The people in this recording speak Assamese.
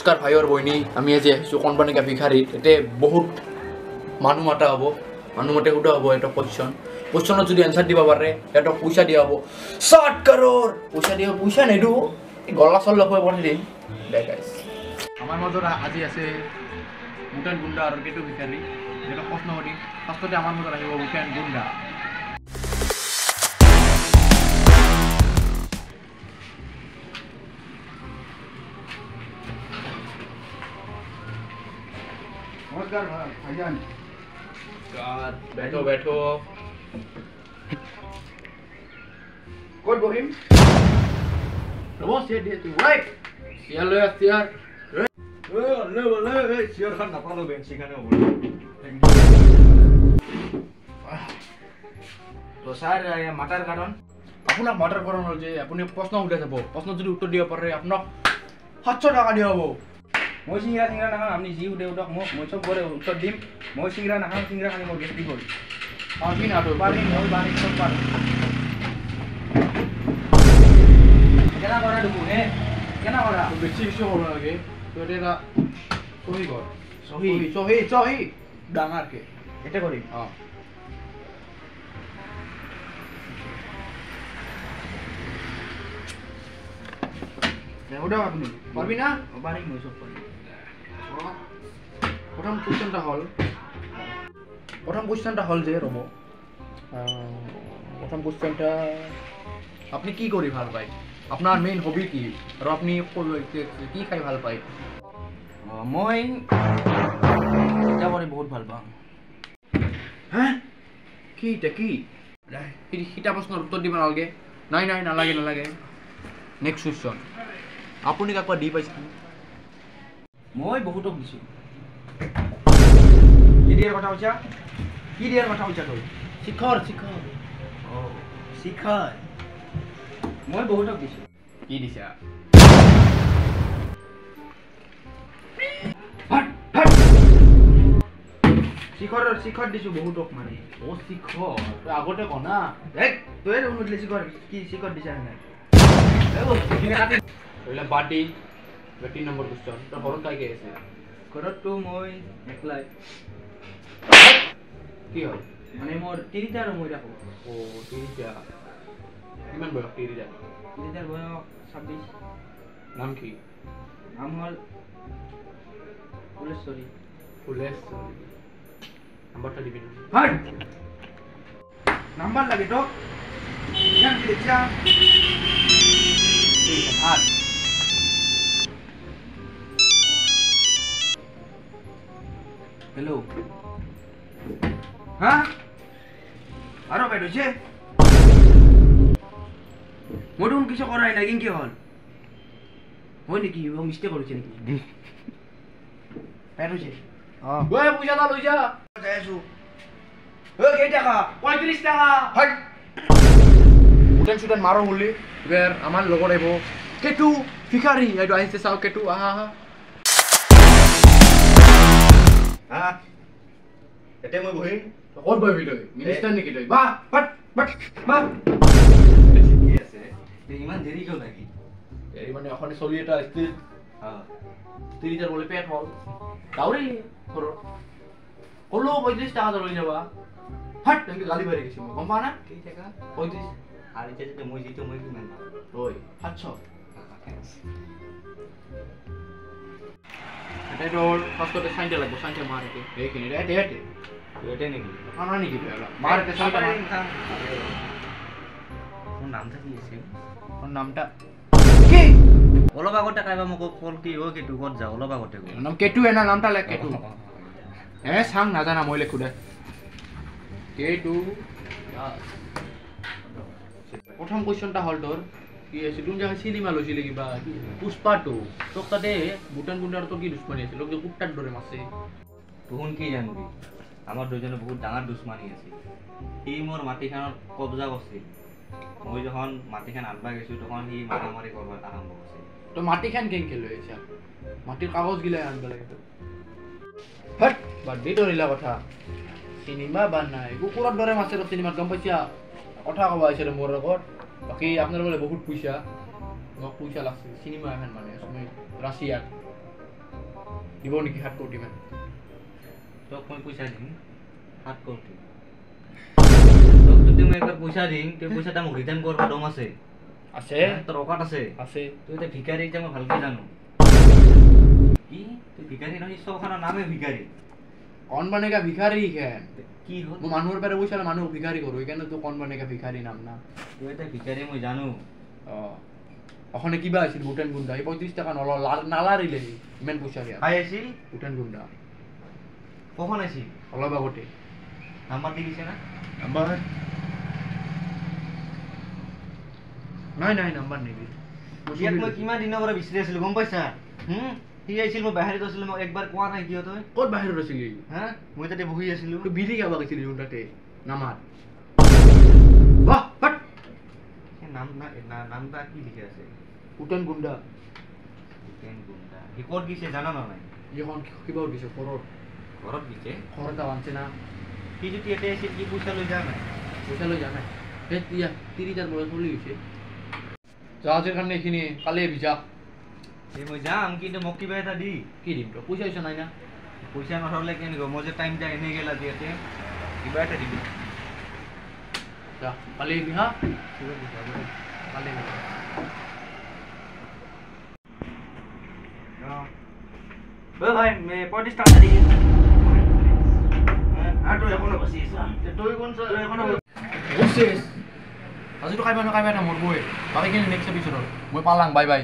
নমস্কাৰ ভাই আৰু বইনী আমি আজি আহিছোঁ কোম্পানীকা ভিখাৰীত এতে বহুত মানুহ মাতা হ'ব মানুহ মাতে সোধা হ'ব এটা কোৱেশ্যনত যদি এনচাৰ দিব পাৰে এটা পইচা দিয়া হ'ব 60 crore পইচা নেদো গলা চল লগাই পঠাই দিম দে গাইছ আমাৰ মাজত আজি আছে মুটান গুণ্ডা আৰু কেটু ভিখাৰী এটা প্ৰশ্ন কৰিম ফাৰ্ষ্টতে আমাৰ মাজত আহিব মুটান গুণ্ডা नमस्कार भाईजान बैठो कौन बोहिम रमो से दे तू राइट सियार ले सियार ले शेयर खान ना पालो बेंच खाने बोल तो सर या मटर कारण আপোনাক মটাৰ কাৰণ হ'ল যে আপুনি প্ৰশ্ন উঠাই যাব প্ৰশ্ন যদি উত্তৰ দিব পাৰে আপোনাক 700 টাকা দিয়া হ'ব মই সিংৰা নাখাম আপনি জি উঠে উঠক মই সব করে উত্তর দিম মই সিংরা নাখাম সিংরা খানি মই গেস্টি করি পারবি না তো পারি মই বাড়ি সব পারি কেনা করা ঢুকু হে কেনা করা বেছি হ'ব লাগে তো এটা সহি কর সহি সহি ডাঙৰকে এটা করি ওটা আপনি পারবি না পারি মই সব পারি প্রথম কোশ্চেনটা হল যে রব প্রথম কোশ্চেনটা আপনি কি করি ভাল পায় আপনার মেইন হবি কি আর আপনি কি খাই ভাল পায় মই এটা কৰি বহুত ভাল পাওঁ হ্যাঁ কি সিটা প্রশ্নের উত্তর দিব নালাগে নাই নালাগে নেক্সট কোশ্চেন আপুনি কাকবা দি পাইছে মই বহুতক দিছো কি দিয়াৰ কথা কৈছা তই শিখৰ শিখাৰ মই বহুতক দিছো কি দিছা শিখৰ দিছো বহুতক মানে ও শিখৰ তই আগতে ক না তই শুনিলি শিখৰ দিছা নাই বাটি 3 নম্বৰ কোশ্চেন তোৰ ঘৰত কাই কে আছে ঘৰততো মই একলাই কি হ'ল মানে মোৰ তিনিটা ৰুম হৈ থাকো ও তিনিটা কিমান বয়স তিনিটাৰ বয়স 26 নাম কি নাম হ'ল ফুলেশ্বৰী নাম্বাৰটা দিবি নাম্বাৰ লাগে তো ইমান কি দেখিছা 8 हेलो हाँ आरो बैठो छे मोटून किसी कराई ना किंकी हल हो निकी वो मिस्टेक करू छे निकी बैठो छे हां ओए पूजा ना लइजा जायसु ओ के টাকা 35 টাকা হট উটেন মাৰো হলি এবাৰ আমাৰ লগত আহিব কেটু ভিখাৰী এইটো আহিছে চাও কেটু আহা हाँ এতে মই বহিম ক'ত বহিবি তই মিনিষ্টাৰ নেকি তই বা কি আছে ইমান দেৰি কিয় লাগি এই মানে এখন চলি এটা স্থিৰ হ্যাঁ তিনিটাৰ বলে পেট হল দাউৰি কলো 35 টাকা লৈ যাবা হট তেনেকে গালি পাৰি গৈছে গম পা না কি টাকা 35 আর এটা যদি মই জিতো মই কিমান পাম ওই 700 এটা তোর ফার্স্টতে সাইনটা লাগবে সাইনটা মারতে এইখানে এটা এটা নাকি আনা নাকি বেলা মারতে সাইনটা মার ওর নামটা কি আছে ওর নামটা কি অলপ আগতে কাইবা মোক কল কি ও কেটু কত যা অলপ আগতে কল নাম কেটু এনা নামটা লেখ কেটু সাং নাজানা মই লেখো দে কেটু প্রথম কোশ্চেনটা হল তোর কি আছে তুমি যখন সিনেমা লৈছিলে কিবা পুষ্পা 2 তোক তাতে ভুটান গুণ্ডাৰ তো কি দুশ্মনী আছিল লোক যে কুত্তাৰ দৰে মাছে তুহুন কি জানবি আমাৰ দুজনে বহুত ডাঙৰ দুশ্মনী আছে সি মোৰ মাটিখানত কবজা কৰিছিল মই যখন মাটিখান আনবা গেছো তখন সি মাৰামাৰি কৰবাৰ আৰম্ভ কৰছে তো মাটিখান কেন লৈ আহিছা মাটিৰ কাগজ গিলা আনব লাগে তো হট বাদ দি ধৰিলা কথা সিনেমা বানাই কুকুৰৰ দৰে মাছে সিনেমাত গম পাইছা কথা কব আহিছে মোৰ লগত বাকি আপনার বলে বহুত পয়সা লাগছে সিনেমা এখন মানে রাশিয়ার দিব নেকি 7 কোটি মান তোক মই পইচা দিম 7 কোটি তোক যদি মই একবার পইচা দিম তুই পইচাটা মোক রিটার্ন করবা দম আছে আছে তোর অকাত আছে আছে তুই এটা ভিখারি যে মই ভালকে জানো কি তুই ভিখারি নহয় সবখানা নামে ভিখারি कौन बनेगा भिखारी কেন কি হল মই মানুহৰ পৰা পইচা মানুহ ভিখাৰী কৰো এইকাৰণে তো कौन बनेगा भिखारी নাম না তুই এটা ভিখারি মই জানো ওখানে কিবা আছিল ভুটান গুন্ডা এই 35 টাকা নালাৰিলে ইমান পইচা দিয়া খাই আছিল ভুটান গুন্ডা কখন আছিল অলপ আগতে নাম্বার দি দিছে না নাম্বার নাই নাই নাম্বার নেবি ইয়াত মই কিমান দিনৰ পৰা বিচাৰি আছিলো গম পাইছা সি আহিছিল মই বাহিৰত আছিলো মই একবাৰ কোৱা নাই কিয় তই ক'ত বাহিৰত আছিলি হা মই তাতে বহি আছিলো তো বিৰি খাব গৈছিলি তাতে নামাত বাহ হট নামটা কি লিখে আছে ভুটান গুন্ডা ভূপেন গুণ্ডা সি ক'ত গিছে জানা না নাই এখন কিবা দিছে ঘৰত গিছে ঘৰত আনছে না সি যদি ইয়াতে আছিল কি পইচা লৈ যা নাই পইচা লৈ জানাই সেই 30,000 বয়স চলি গৈছে জাহাজের কারণে এইখিনি কালি ভিজা এই মই যাম কিন্তু মোক কিবা এটা দি কি দিম তো পইচা পইচা নাই না পইচা নহ'লে কেনেকৈ মই যে টাইমটা এনে গেলা দিয়াতে কিবা এটা দিবি যা কালি বিহা কালি ও ভাই মে 35 টাকা দি আর তুই এখনো বসিস তুই কোন তুই এখনো বসছিস আজি তো খাইবা না মরবই বাকি কিন্তু নেক্সট এপিসোড মই পালাং বাই বাই